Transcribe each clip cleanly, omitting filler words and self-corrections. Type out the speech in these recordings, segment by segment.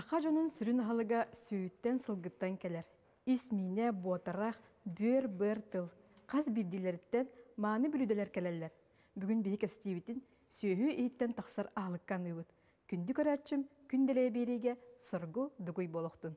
Саха жонун сүрін халыга сүйіттен сылгыттан келер. Исмине ботарақ бөр тыл. Қаз бірдилеріттен маны бүліделер келелер. Бүгін бейік әстейбітін сүйі ейттен тақсар ағылыққан ұйбыт. Күнді көрәтшім, күнделей береге сұргу дүгөй болуқтын.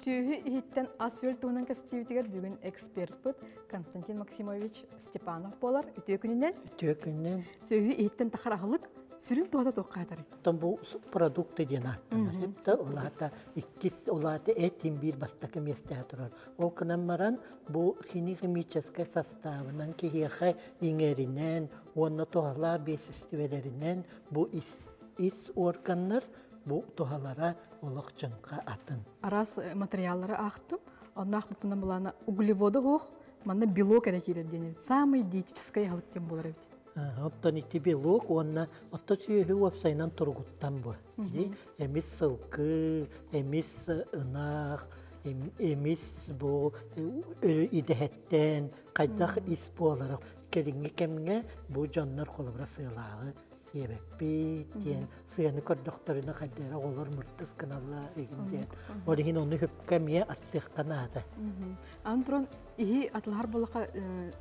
Сүйі ейттен асфел туынан кәстейбітігер бүгін эксперт бұд Константин Максимович Степанов болар. Үтіе күнінен? Сүйі ейттен тақар ағылық сүрін туада тоққатары. Там бұл продукты ден аттаныр. Хепті олата иккис олата этин бір бастақы месте атырар. Ол кынан маран бұл химический составынан кейхай иңерінен, оны тоғала бесістівелерінен бұл ис органлар бұл тоғалара олық жынға атын. Арас материаллары ақтым. Оннақ бұпынан бұланы углеводы оқ, манда белок әрекелер денеді. Самый диетический халықтен болар өйді. Оттан ити белок, онна отта сүйі өпсайнан тұрғыттан бұл. Эмис сылқы, эмис ынақ, эмис бұл идехеттен, қайдақ ис боларық. Келіңе кемге бұл жонлар қолыбыра сыйлағы. Себеппи, тен, сыяны көрдіқторына қайдара олар мұрттыз каналла егінден. Олығын оны хөпкәмие астық қанады. Антырон, ихи атылар болақа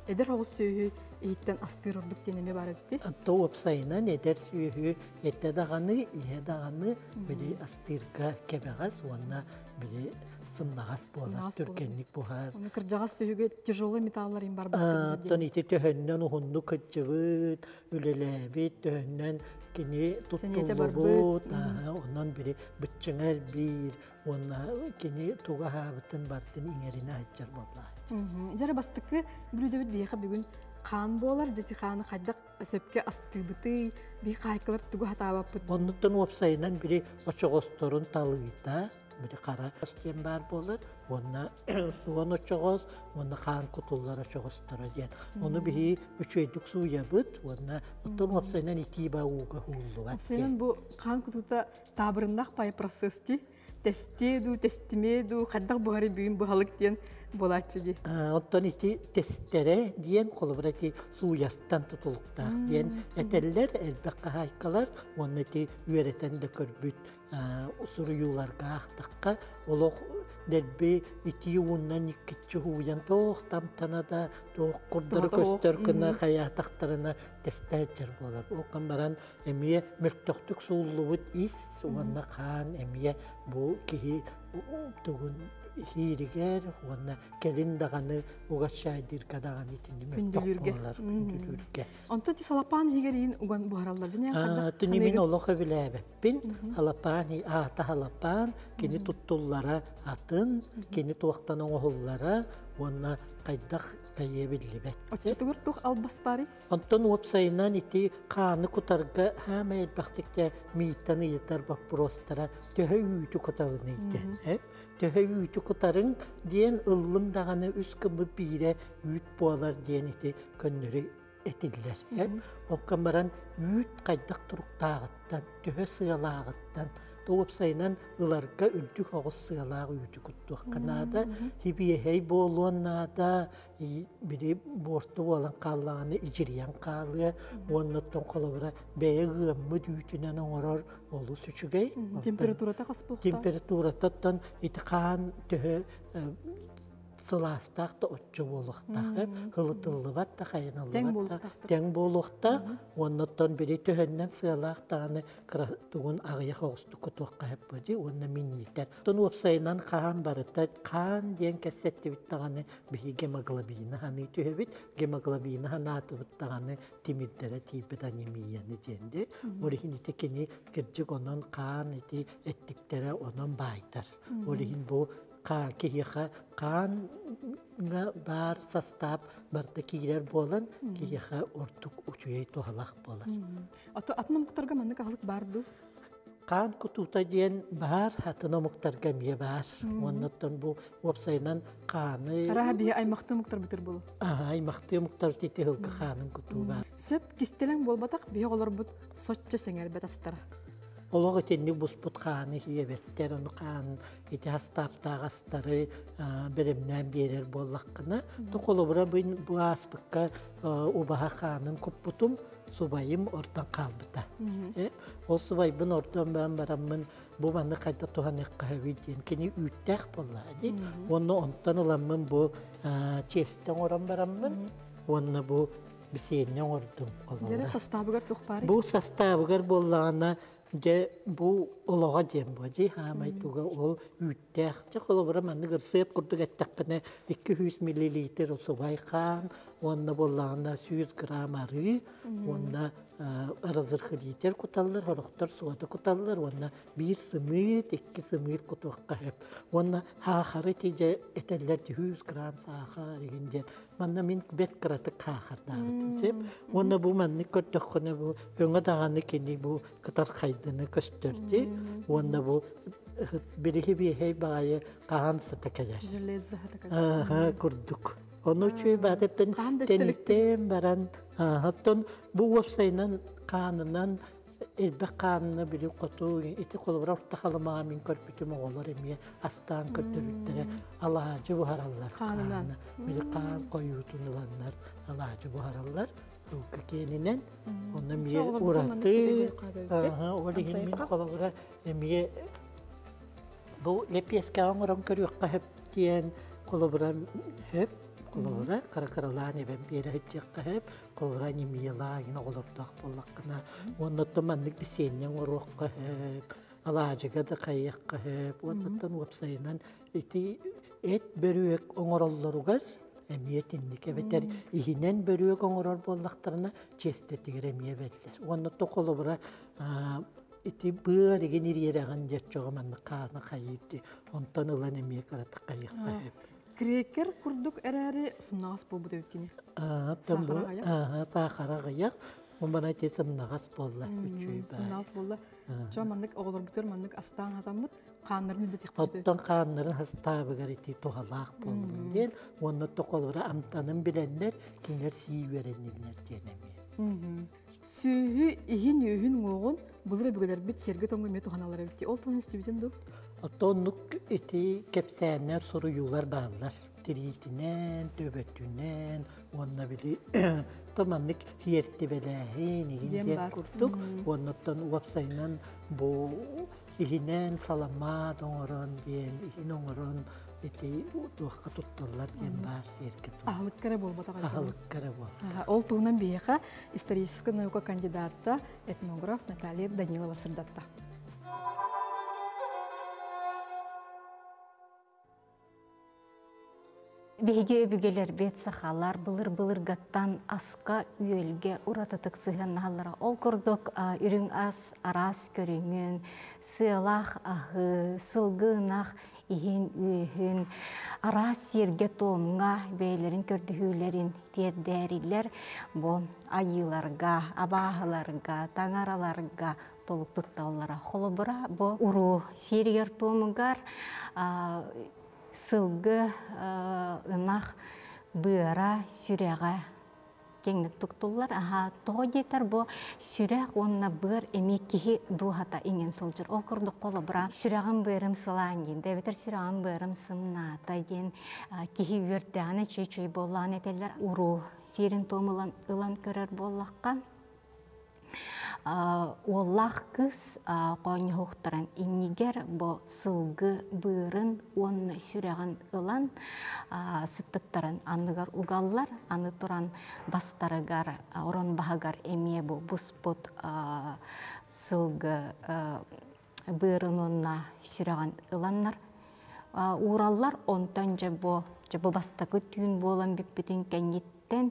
әдер оғыз сөйі ейттен астыр ұрдық денеме бар өтті? Атты опсайынан әдер сөйі әтті дағаны, ihe дағаны білі астырға кәбәғас, онына білі сымнағас болар, түркенлік бұғар. Оны кіржағас сөйіге тяжелы металлар бар бұқты? Аттан ити төхіннен ұғынны күтчівіт, үлеләбет, төхіннен кені тұттулы бұд, онан бірі бүтчіңер бір, онна кені туға хабытын бартын иңеріне айтчар болар. Жары бастықы бүлідөбіт бейіға бүгін қан болар, жеті қаны қайдақ сөпке асты бұты, бей қайқылар тұғы хатабап бұд. Оннықтың опсайынан бірі очоғосторын талығыта, бірі қара астен бар болыр, онна суан очоғос, онна қан құтылар очоғостора ден. Оны бігі үчөйдік суя бұд, онна оттың опсайынан ити бауға хулу. Опсайынан бұл қан құтылта табырындақ пай процесті, тестеду, тестимеду, қаддақ бұғары бүгін бұғалық ден болатшы де. Оттан ити тесттері ден қолыбыр әті суястан тұтылықтақ ден. Әтелілер әлбәққа хайқалар, оны әті үйеретен де көрбіт ұсыр юларға ақтаққа. Олық дәрбе ити уыннан иккітші хуян тоқ тамтанада, тоқ құрдыры көстөркіна қаятақтарына тесттәчір болар. Оқан баран әмие мүрттіқтік суылуыт ис, уанна қан әмие бұл кейі тұғын хиригер, уанна келін дағаны уғашайдыр кадаған етінде мүрттіқ болар. Күнділерге. Онтан ти салапан хигерейін уған бұғаралар жіне? Түнімін олық өбіләбіппін. Халапан, ата халапан, кені тұттулара атын, кені туақтан оңғылара, онна қайдақ бәйебілі бәтті. Отчетығыр тұқ албас бары? Онтан опсайынан ити қаны құтарға хәмә әлбәқтікте мейттаны етар бап бұростара төхі үйті құтағын ейді. Төхі үйті құтарын ден ұлын дағаны үз кімі бейре үйт болар ден ити көннері etiller. Olkan baran üyt kaydak turuktağıttan, tühe sığalağıttan, doğup sayınan ılarga üldük ağız sığalağı üytü kuttuq kanada, hibiye hey boğuluğunada, biri bortu olan kallağını iciriyan kalı, onundan kolabıra beye gımmı düğütünen orar olu süçügey. Temperaturata qas boğta? Temperaturatan iti kan tühe сыластақ та отчы болуқтақ, хылытылыбат та қайынылыбат та тең болуқтақ, оннаттан бері төхіннен сылақтағаны тұғын ағыяқ оғысты күтуққа әп бөді, онна миннетер. Тұн опсайынан қаған барыта, қан ден кәсетті біттағаны бігі гемоглобины ханы төхебіт, гемоглобины ханы аты біттағаны темірдері тейбіт анемияны денді. Олығын етекені кірджік онан қан әттіктері онан байтар. Олығын бұл кихиха қанға бар састап барда кейлер болан кихиха ортук учуей тоғалақ болар. Атына мұқтарға мәнік ағылық барды? Қан күтута ден бар, атына мұқтарға мие бар. Оннаттан бұл опсайынан қаны... Араға бейе аймақты мұқтар бітір болу? Аймақты мұқтар тете ғылғы қанын күту бар. Сөп кестелен болбатақ бейе олар бұд сотчы сәңер бәт астара? олог этенни буспут хааны хиебеттер ону хаан ити хастаптагастары беремнен берер боллаккына токолобура бу аспыкка убаха хаанын куппутум субайым ортан калбыта. Ол субайбын ортан бән бараммын бу манны кайта тухан эккахабиден кини үттәк болла ди. Онны онтан ыламмын бу честен оран бараммын. Онны бу бисеннен ордум колора. Жара составыгар тухпары. Бу составыгар боллана же бу олога жем бу жи хамайтуга ол үттәк. Же колобура манны гырсып курдук эттәккене 200 мл субай кан. Онна боллағына 100 грамм арғы, онна ырызырқы литер куталылар, хорықтар суаты куталылар, онна 1 сымыт, 2 сымыт кутуаққа хеп. Онна хақары тейже этелер 100 грамм сақы дегендер. Манна мен бет қыраты қақыр дағытым сеп. Онна бұл манны көрттіққыны бұл өңі дағаны кені бұл қытар қайдыны көстірді. Онна бұл бірігі бейхей бағайы қаған сыта кәлер. Железі хата күрдік. Onu çünkü bazen denettem baran hatta bu website'nin kanundan elbette kanunu bile kutu iti kolabora ortakalama min körpütüm oğullar emiye astan kötülükleri Allah'cı bu harallar kanunu bile kan koyutulanlar Allah'cı bu harallar bu keninen onu miye uğrattı öyle min kolabora emiye bu lepiyeska oran körüyor hep diyen kolabora hep kolora karakaralan ben bir hecek hep kolora nimiyala yine olurdak bollakına ondan manlık bir senin oruk hep alacıga da kayak hep ondan website'dan iti et börüek oңороллоругар эмиетинник эбетер ихинен бөрүөк оңорор боллактарына честетигер эмие беллер онда токолобура ити быа деген ириераган жечого манны кааны кайыты онтон ылан эмие карата кайыкка хеп Крекер курдук эрәри сымнагас болбу деп өткене. Сахара гаяк. Умбана те сымнагас болла. Сымнагас болла. Жо мандык оголор бүтөр мандык астан атамыт каннарын да тикпеп. Оттон каннарын хастабы гарити тухалак болдун ден. Онны токолора амтанын биленнер кинер сии береннер денеме. Сүйү ихин үйүн могон булар бүгөлөр бит серге тоңго мет туханалар бит. Ол тон стибитен ду. Оттонлuk eti kepsenler soruyular bağlar. Diritinden, döbetünden, onunla bile tamanlık hiyerti belehin, ihindiye kurduk. Ondan website'dan bu ihinen salamat oğuran diyen, ihin oğuran eti duakka tuttular diyen var serke. Ahlık kere bol bata kaldı. Ahlık kere bol. Ol tuğunan beyaka историческая наука кандидата, этнограф Наталья Данилова Сырдатта. Беге өбүгелер бет сахалар былыр гаттан аска үйелге урататык сыган нахаллара. Ол көрдік үрің ас арас көріңін, сыйлах ахы, сылгынах ихин үйін, арас серге томға бейлерін көрдіхүлерін тердәрилер бұл айыларға, абағыларға, таңараларға толық тұтталылара. Холобыра бұл уру серігер томығар сылгы ынақ бұйара сүрәға кеңнік тұқтылар. Тоғы детер бұл сүрәқ онына бұйыр әме кехи дуғата еңен сылжыр. Ол күрді қолы бұра сүрәғын бұйырым сылан ден, дәбетер сүрәғын бұйырым сымната ден, кехи өрттәғаны чөй-чөй болан етелер. Уру серін томылан ылан көрер боллаққа. Оллах кыз қойны хоқтырын иннигер бо сылгы бұйырын онны сүрәғын ылан сыттықтырын анығар угаллар, аны тұран бастарыгар, орон бағагар әме бо бұспыт сылгы бұйырын онна сүрәғын ыланнар. Ураллар онтан жабо бастақы түйін болан біппетін кәнеттен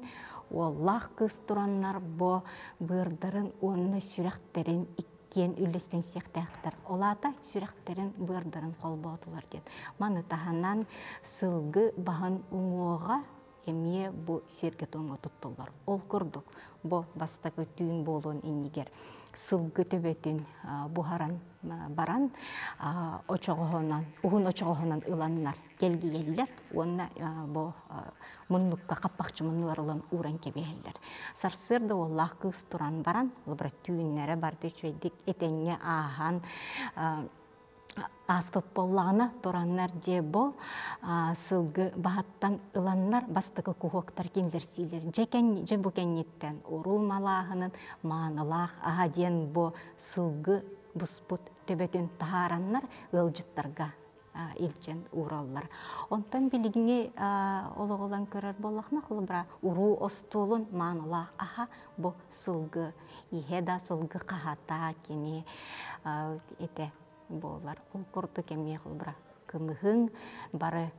Оллах кыз тураннар бо бырдарын онны сүрәхтерин иккен үлестен сектәхтер. Олата сүрәхтерин бырдарын қолбатылар дед. Маны таханан сылгы бағын уңуға эмие бу сирге тоңго туттулар. Ол курдук бу бастакы түйүн болуун иннигер сылгы төбөтүн бухаран баран угун очогохонан ыланнар келгиеллер, онна бу муннукка каппакчы муннуарлан уран кебеллер. Сарсырды Аллах кыз туран баран, лыбра түйүннәре барды чөйдик этеңге ахан аспып боллағына тураннар же бо сылгы бахаттан ыланнар бастықы кухоктар кенлер силер. Же бу кеннеттен уру малағының маанылақ ахаден бо сылгы буспут төбөтін тахараннар ылжыттарға илчен ураллар. Онтан билигине ологолан көрөр боллақна қылыбыра уру остолун маанылақ аха бо сылгы ихеда сылгы қахата кене ете болар. Ол корду кемие кылбыра кымыхың бары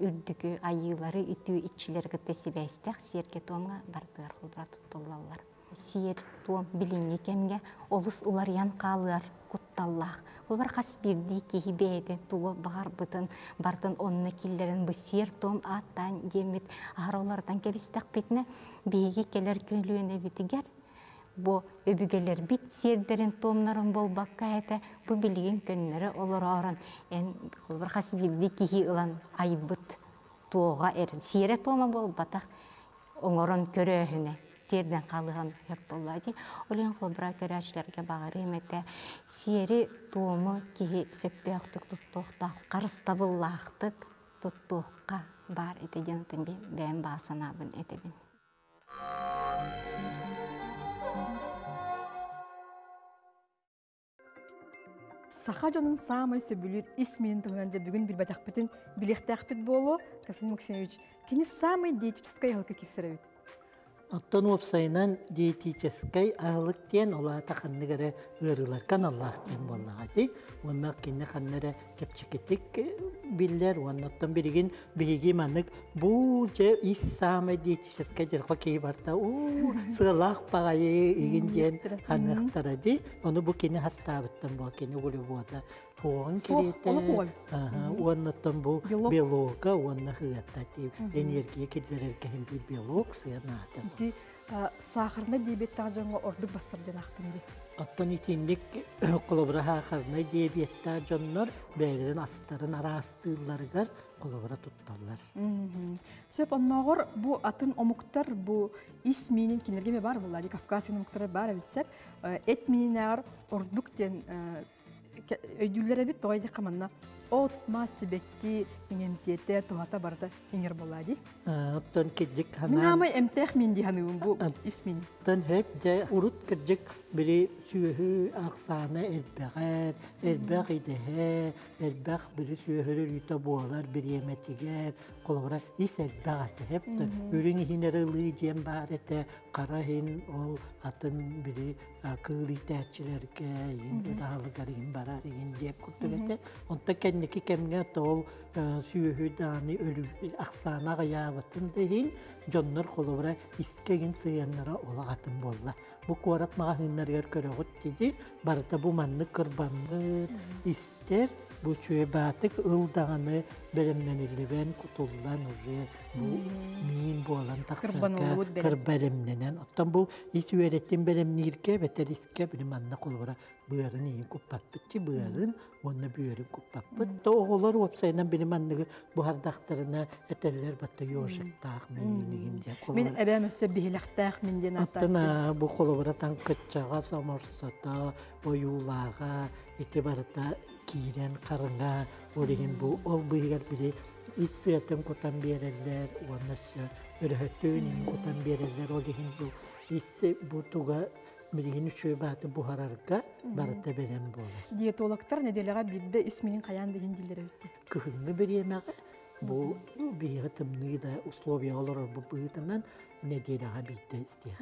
үрдүкү айылары үтүү иччилерге тесибестек сиерге томга бардыр кылбыра туттулалар. Сиер том билинге кемге олус уларян калыр кутталлах. Кылбар кас бирди кихибеде тугу багар бытын бартын онна киллерин бу сиер том аттан демит аролардан кебистек битне беги келер көйлүөнө битигер. Бу өбүгелер бит сиердерин томнарын болбакка эте бу билген көннөрү олор орон кылбар хас бирди кихи ылан айбыт тоога эрин сиере тома болбатак оңорон көрөһүнө терден калыган хеп боллади олен кылбара көрөчлөргө багары эмете сиери тому кихи сөптөктүк туттуктак карыстабыллактык туттукка бар этеген бен басанабын этебин. Саха жонун самый сөбүлүр исмин туган же бүгүн билбатакпытын билектакпыт болу Константин Максимович кини самый диетическая халка кисеребит. Оттон опсайнан диетической агылык тен олата ханныгара ырылар каналлах тен боллагати. Онна кине ханнара кепчекетик биллер, оннаттан билигин биги манык бу же ис самый диетической жерга кей барта. Сылах багайы игинден ханныктара ди. Ону бу кине хастабыттан бу кине улубода. Тоон керете. Оннаттан бу белокка, онна хыаттати. Энергия келерерге хем белок сыянаты. Сахарна диабеттағы жаңға ордық бастырден ақтым де. Оттан итинlik қолыбыра хақарна диабетта жоннор бәйлерін астарын арастыыларығар қолыбыра тұтталар. Сөп оннағыр бұл атын омуктар бұл ис менен кенергеме бар бұл, Кавказын омуктары бар әбітсеп, эт менен ағыр ордық ден өйділері бит тоғайды қаманна от массибекки ингентиете туата барда ингер болады. Оттан кеджик ханан. Мен амай эмтех мен дихануым бұл исмин. Оттан хеп жай урут кеджик бири сүйөһү аксаны элбәг идеһе, элбәг бири сүйөһү рүйта буалар бири эметигер, колобра ис элбәг аты хеп үрүң хинерылы дем бар эте, кара хин ол атын бири кылы тәчилерге инде дагылыгарын барар инде куттугете. Онта кенники кемге тол сүйөһү даны өлү аксана гаябытын дейин жоннор колобра искеген сыяннара олагатын болла. Бу куарат мага хыннаргар көрөгөт диди барта бу манны кырбанны истер бу чөе батык ылдаганы беремнен илебен кутулдан уже бу мин болан таксарга кырберемнен оттан бу ис үереттен беремнирке бетериске бир манна колобра быарын ин куппаппытчы быарын онна бүйөрүн куппаппыт то оголор опсайнан бир манныгы бухардактарына этеллер батта ёжыктаак мин мен эбемесе бихилактаак минден аттана бу колобра тан кытчага саморсата оюлага эти барата кирен карыңа ореген бу ол быйгар бири иссетен котан берелер оннасы өрөтөөнүн котан берелер ореген бу иссе бу туга билигин үчөө баты бухарарга барата берем болар. Диетологтар неделега бирде исминин каян деген дилдер өттү. Күхүнгө беремеге бу бийге тымныйда условия олор бу быйтынан неделега бирде исте.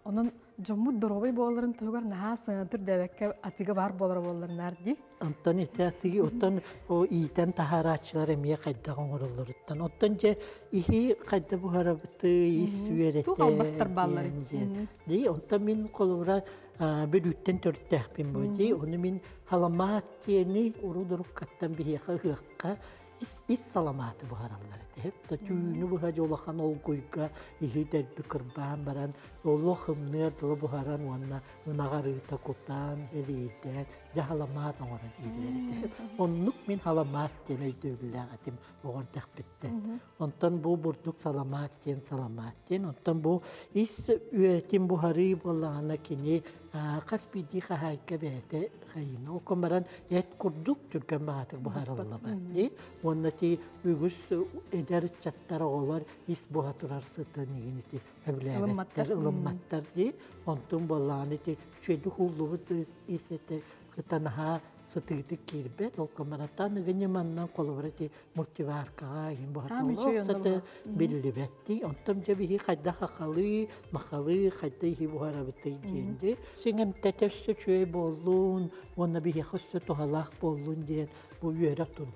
Onun жомму доровой боларын тогар наха сынытыр дэбекке атыга бар болар боларнар ди. Антон этиги оттон о итен тахарачылар эмие кайда гоңорулуруттан. Оттон же ихи кайда бухарабыты исүерете. Тугал бастар баллары. Ди онтон мен колура бөлүттен төрттәхпин боди. Оны мен халамат тени урудурук каттан бихиха хыакка ис саламаты бұхаралар еті. Хеп та түйіні бұға жолақан ол көйға ихи дәрбі кірбан баран, олы қымныр дылы бұхаран уанна ұнағарыта құтан, әлейден, жа халамат оңыран еділер еті. Оннық мен халамат ден өйдөгілі ағатым оған тәқбітті. Онтан бұл бұрдық саламат ден, онтан бұл ис үйретім бұхары болағына кені қас биді қағайқа бәйті қайына. Оқымаран әт күрдік түрген бағатық бұхаралла бәді. Онна ти үгіс әдер чаттары олар ис бұхатырар сытын еген еті әбіләбеттер, ылымматтар де. Онтан болағына ти шөйді хулуғы ис әті қытанаға сытыгды кирбет, оқымараттан үгіне маннан қолыбыры ти мультиваркаға еген бұхатырар сыты білібетті. Онтан жабихи қайда қақалы, мақалы, қайда ихи бұхарабыты дейінді. Сеңем тәтәсі чөй болуын, онна бихи қысы тұғалақ болуын дейін бұл үйері тұн.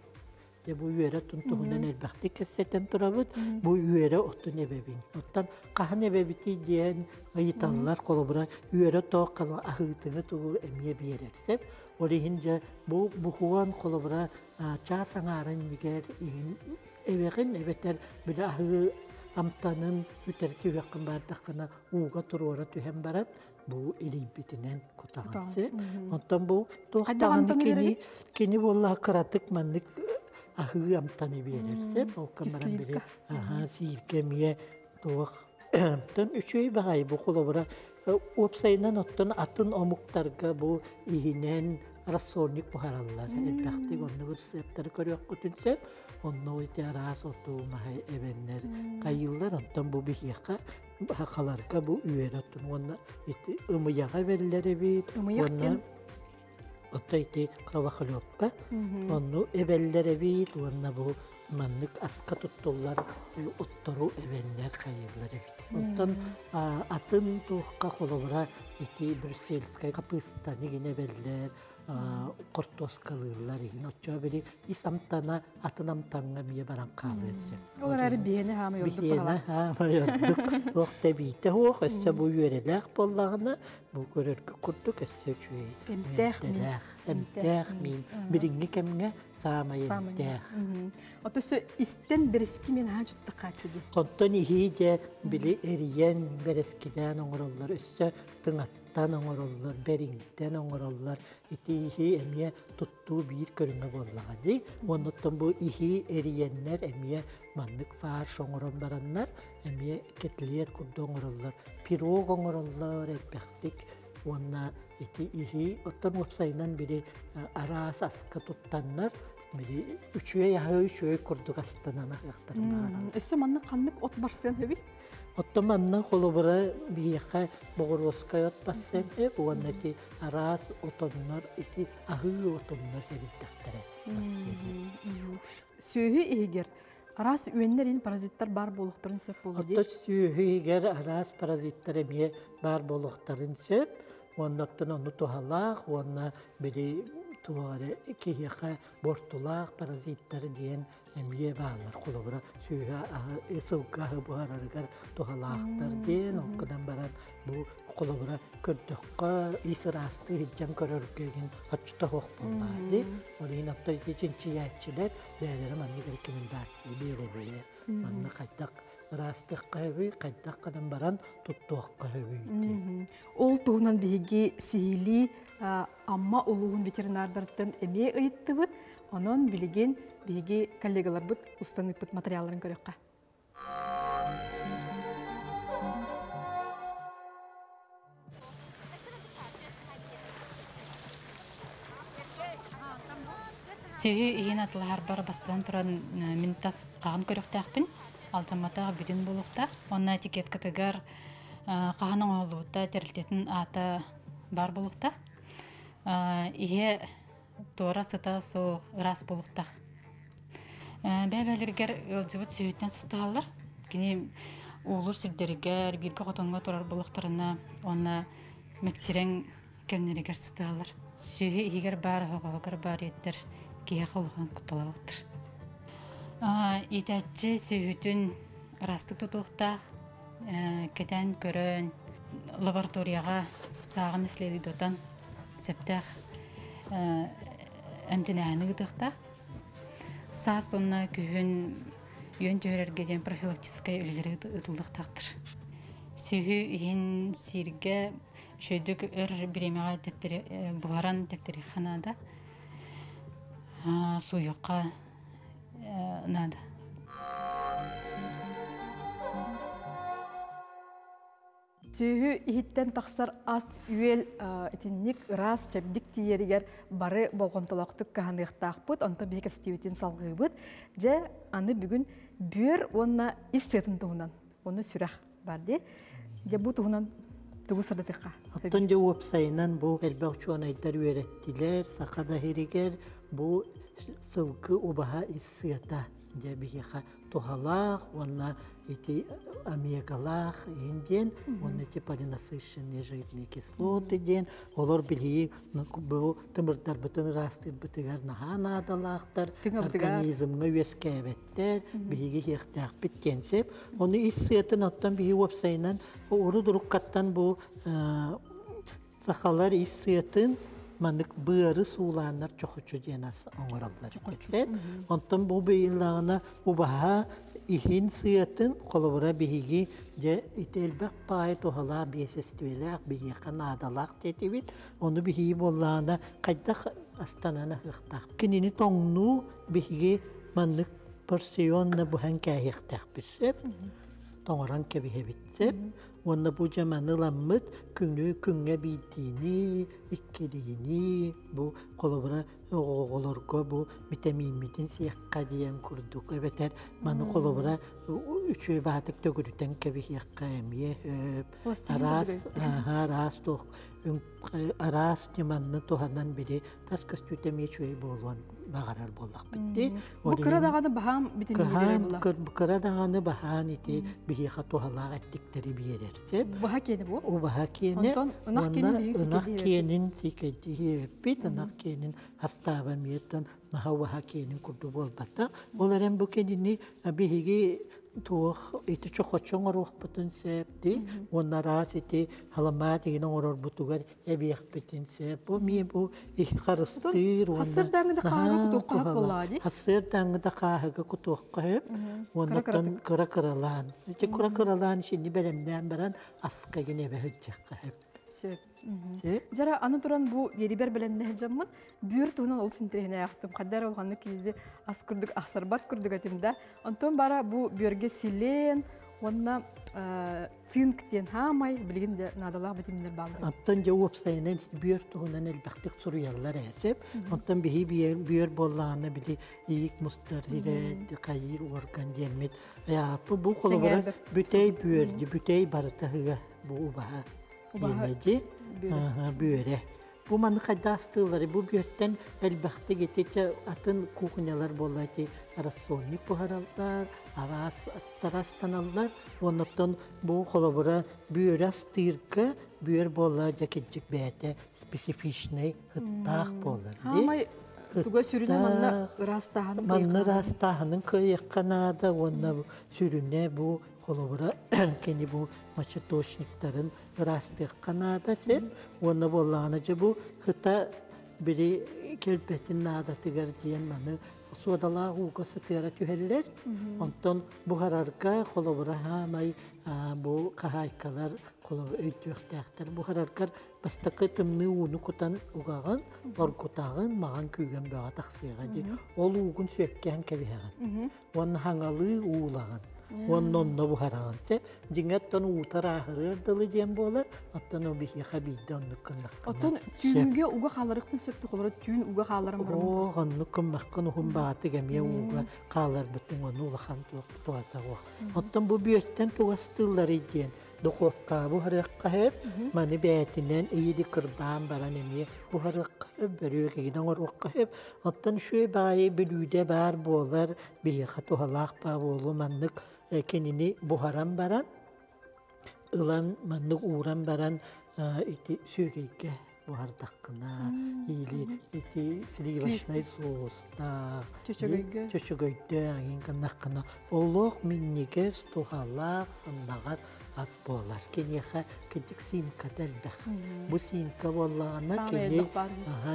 Бұл үйері тұн тұғынан әлбәқті кәсеттен тұрабыд, бұл үйері оттын әбәбін. Оттан қаған әбәбіті дейін айыталылар қолыбыра үйері тұғы қалың ағытыңы тұғы әмие бейерерсеп, олейінже бұл бұқуған қолыбыра чаға саңарын егер әбәғін әбәттер білі ағы амтанын үтәрті үйаққын бардаққына уға тұруара түхен барад, бұл елейбетінен құтағансы. Онтан бұл тоқтағаны кені болла қыратық маннық ағы амтаны берерсе, бұл қамаран бірі сиіркемие тоқ. Тын үшөй бағай бұл қолыбыра опсайынан оттан атын омуқтарға бұл ихінен рассорник бұхаралар. Әлбәқтік онны бір септері көрек күтінсеп, онны ойты арас оту мағай әбеннер қайылар. Онтан бұл бігеқа хақаларға бұл үйері тұн. Онны ұмыяға бәлілері бейт. Отта ити кровохлёпка, онну эбеллер эбит, онна бу маннык аска туттулар, оттору эбеннер кайырлар эбит. Онтан атын туққа қолыбыра ити брюссельскай капыста неген эбеллер, кортоскалырлар еген. Отча бери ис амтана атын амтанға мие баран қалы етсе. Олар әрі бейені хама йордық бейені хама йордық. Тоқта бейті хоқ, өссе бұ үйереләқ боллағына, бұл көрергі күрдік өссе чөй. Әмтәқ мен. Біріңгі кәміңе сама әмтәқ. Отысы істен біріскі мен ға жұтты қачыды? Онтан ихи де білі әріен біріскіден оңыралар, өссе тыңаттан оңыралар, бәріңден оңыралар, ити ихи әмие тұтту бір көріңі боллағады. Онытын бұл ихи әріеннер әмие маннык фарш оңыран бараннар, әмие кетлиет күрді оңыралар, пирог оңыралар, әтбәқтік, онна ити ихи, оттан өпсайынан бірі арас асқы тұттаннар, бірі үшөй ағы үшөй күрдік астанан ағақтарын бағаралар. Өсі манны қаннық от барсын өбі? Отта маннан қолыбыра бейеқа бұғырғысқай от бассын өп, оған әті арас отоннар, ити ағы отоннар әбіттақтары бассын. Сөйі егер, арас үйенлерін паразиттар бар болуқтарын сөп болу дейд? Отта сөйі егер арас паразиттар әме бар болуқтарын сөп, оннаттан оны туғалақ, онна білі туғары кейеқа бортулақ паразиттары дейін әмие бағалар қолыбыра сөйі сылғағы бұғарарығар туғалақтар дейін, оқыдан баран бұл қолыбыра көрдіққа исір асты хеджан көріргеген атшыта хоқ болмайды. Олейін апта ечінші әтшілер бәлері манны рекомендация беребілер. Манны қайдақ растыққа өбей, қайдақ қадан баран тұттуаққа өбейді. Ол туғынан бейге сейілі амма олуғын ветеринардардың әме ұйытты бұд, онын білеген бейге коллегалар бұд ұстанып бұд материаларын көрекқа. Сөйі ең атылар бар бастан тұран минтас қаған көректәқпін, алтаматаға бүтін болуқта. Онна этикет катыгар қағаның олуыта тәрілтетін ата бар болуқта. Ihe туора сыта соқ рас болуқта. Бәбәлергер өтзібіт сөйттен сыстағалар. Кені олыр сілдерігер, біргі қотонға тұрар болуқтарына, онна мәктерен кәмнерігер сыстағалар. Сөйі егер бар, ғығығыр бар еттер, кеге қолуған құтталауықтыр. Итәтчі сөйттен растық тұтуқта, кәтән көрін, лабораторияға сағын іследі дотан, сәптәқ әмтінәні ғытықтақ. саас онна күһүн үйөн төрөргө ден профилактическая үлелери ытылдыктактыр. Сөйү иһин сирге шөйдүк өр биремега тептери бугаран тептери ханада суюкка нада. Сөйі иһиттен тақсар ас үйел этинник ырас чәбдик тиеригер бары болғантолақтық каханықтақпыт, онта бекер стиветін салғыбыт, же аны бүгін бөр онна ис сетін туғынан, оны сүрәқ барды, же бұ туғынан туғы сырдатыққа. Аттан жауап сайынан бұл әлбәқчуан айдар үйреттілер, сақада херігер, бұл сылқы убаға ис сыйата. Жабиха тухалах, онна эти омегалах, инден, он эти полинасыщенные жирные кислоты ден, олар билии, бұл тымырдар бітін растыр бітігер наға надалақтар, организмға өскәбеттер, биге хектақ біткенсеп, оны иссетін аттан биге өпсайынан, оры дұрыққаттан бұл сақалар иссетін, Маннык быары сууланнар чохочу денас оңораллар кетсе. Онтон бу бейинлағына убаха ихин сыятын қолыбыра бейги же ителбек пай тухала бейсестивелек бейеқа надалақ тетебит. Оны бейги боллағына қайдақ астанана хықтақ. Кинини тоңну бейги маннык порсионна бухан кәйіқтақ бірсеп. Тоңыран кәбіге бітсеп. Онна бу жаманы ламмыт күңге бейдіні, иккелігіні, бу қолыбыра оғылырға бу витамин сияққа дейін күрдік. Өбетер, маны қолыбыра үші бағытық төгірітен кәбі сияққа әмие арас жаманны туғаннан бірі тас көстүйті мечуей болуан бағарар болақ бітті. Бұ қырадағаны бағам бітін бейдері болақ? Қырадағаны баған еті бейіға туғалақ әттіктері бейерерсе. Бұға кені бұ? О баға кені. Онақ кенін текетті өппет, онақ кенін хастава меттен наға баға кенін күрді болбата. Оларен бұ кеніне бейіге туық еті чоқочон оруқ бұтын сәпті. Онна рас еті халамаа деген оңырор бұтығар әбейік бітін сәп. Бұ мен бұ ехі қарыстыр. Хасырдаңыда қағы күтуққа хап болады? Хасырдаңыда қағы күтуққа хап. Оннаттан күра-күралан. Күра-күралан шені бәрімден баран асқа ген әбі хүджаққа хап. Жара аны туран бу ерибер белемне жаммын бүйөр тугунан ол синтерехне яктым. Каддар олганны кийди ас күрдүк, аксарбат күрдүк атымда. Онтон бара бу бүйөргө силен, онна цинк тен хамай билгенде надалак витаминдер балы. Аттан жауап сайынан бүйөр тугунан элбактык суруялар эсеп. Онтон бихи бүйөр болланы били ийик мустар ире кайыр орган демет. Я бу колобра бүтей бүйөрдү, бүтей барытыга бу убаха. Yeneci, böyle. Bu manı kadastığları bu biyörtten elbette getece atın kukunyalar bolaydı. Arasonnik buharallar, arastanallar. Ondan bu kolabora biyöras tırka, biyör bolaydı keçik beyte spesifişne hıttaq bolar. Hamay tuga sürüne manna rastahanın. Manna rastahanın kıyıkkanada onunla sürüne bu kolabora kendi bu maçatoşniklerin rastık kanada sen onu bollağınca bu hıta biri kelbetin nadatıgar diyen manı sodala uga sıtıra tüheller ondan bu hararka kolabora hamay bu kahaykalar kolabora öydüktəxtər bu hararkar bastakı tımnı onu kutan uğağın orkutağın mağan küygen bağa taqsıyağa di ol uğun sökkən kəbihəğin onun hangalı uğulağın Onunla bu haranse, cingetten utara ahırırdılı diyen bolar, attan o bir yakabiydi onu kınlıkkınlar. Attan tüyünüge uğa kalırıqtın söktük olur, tüyün uğa kalırım var mı? O, onu kınlıkkın, onun batı gemiye uğa kalır bütün onu ulağın tuğata uğa. Attan bu büyürtten tuğastırlar ediyen. Dokofka bu harıqqa hep, mani beytinden iyidi kırbağın baran emiye. Bu harıqqa hep, beriyor ki giden orukqa hep. Attan şu bayi bülüde bar bolar, bir yıqatı halaq bağ bolu manlık kendini buharan baran, ılan manlık uğran baran iti sögeyke buhar daqqına, iyili iti sililaşnay soğusta, çöçögöyde ağın kanaqına. Oluq minnike stuhalaq sandağat az bolar. Kenyeha kedik sinka delbaq. Bu sinka bollağına kenye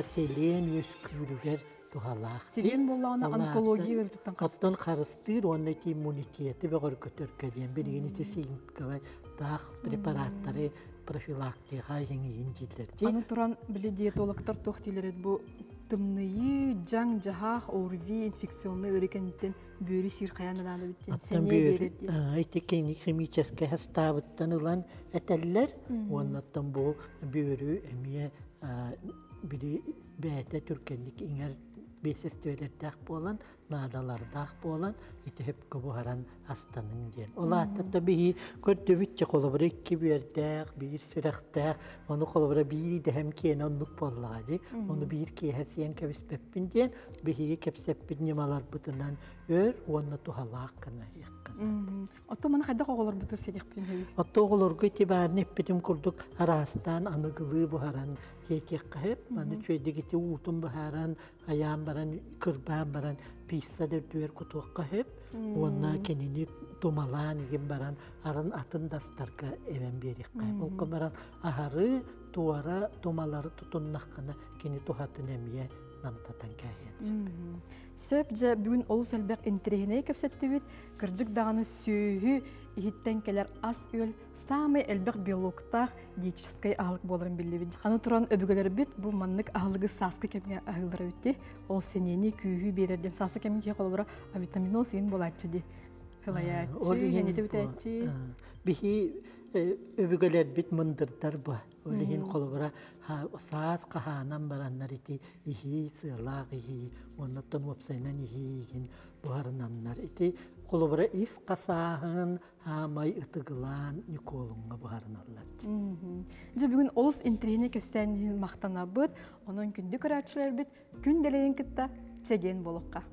selen yüskürüger тухалаах. Сирен боллағына онкология ыртыттан Оттон қарыстыр, онна ки иммунитеті бәғыр көтөркәден біргені тесейін кавай тақ препараттары профилактика еңейін жиллерді. Аны туран біле диетологтар тоқтилерет бұл тымнıyı жан жахах орви инфекционный ырекенттен бөрі сир қаянынан өттен Аттан бөрі айтекені химическа хастабыттан ұлан әтәлілер, оннаттан бұл бөрі әмие бірі бәйті түркенлік еңер бесестөйлердәк болан, надалардақ болан, ити хөпкі бұғаран астаның ден. Ола аттатта бігі көрді бүтчі қолыбыры екі бердәк, бір сүрәқтәк, оны қолыбыры бір дәхем кен онлық боллағады. Оны бір кейхәсен кәбіспәппін ден, бігі кәпсәппін немалар бұтынан өр, оны тухалақ қана еққан. Отто мана қайда қоғылар бұтыр седек бүйін хөбі? Отто қолырғы тибарын еппетім күрдік арастан анығылы бұғаран кейтек қағып, маны чөйдегеті ұтым бұғаран, аян баран, кырбан баран, писсадыр дүер күтуқ қағып, онна кенені томалан еген баран, арын атын дастарға әвен берек қағып. Олқы баран ахары, туара, томалары тұтыннаққына кені тухатын әмие намтатан кәйет. Сөп жа бүгін олыс әлбәқ интерегіне кәпсетті бет, кірджік дағаны сөйі ехеттен кәлер ас өл, самый әлбәқ биологтақ диетическай ағылық болырын білі бет. Аны тұран өбігілер бет, бұл маннық ағылығы сасқы кәмге ағылдыра өтте, ол сенені күйі берерден сасы кәмге қолыбыра витаминоз ең болатшы де. Хылаятчы, енеті өтәтчі. Бігі өбігілер бет мұндырдар ба. Олеген қолыбыра саас қағанан бараннар ити ихи, сылақ ихи, оннаттан өпсайнан ихи еген бұғарынаннар. Ити қолыбыра ис қасағын, хамай ұтығылан николыңға бұғарынарлар. Жа бүгін олыс интерегіне көстәнін мақтана бұд, оның күнді көрәтшілер бет, күн дәлейін кітта чеген болыққа.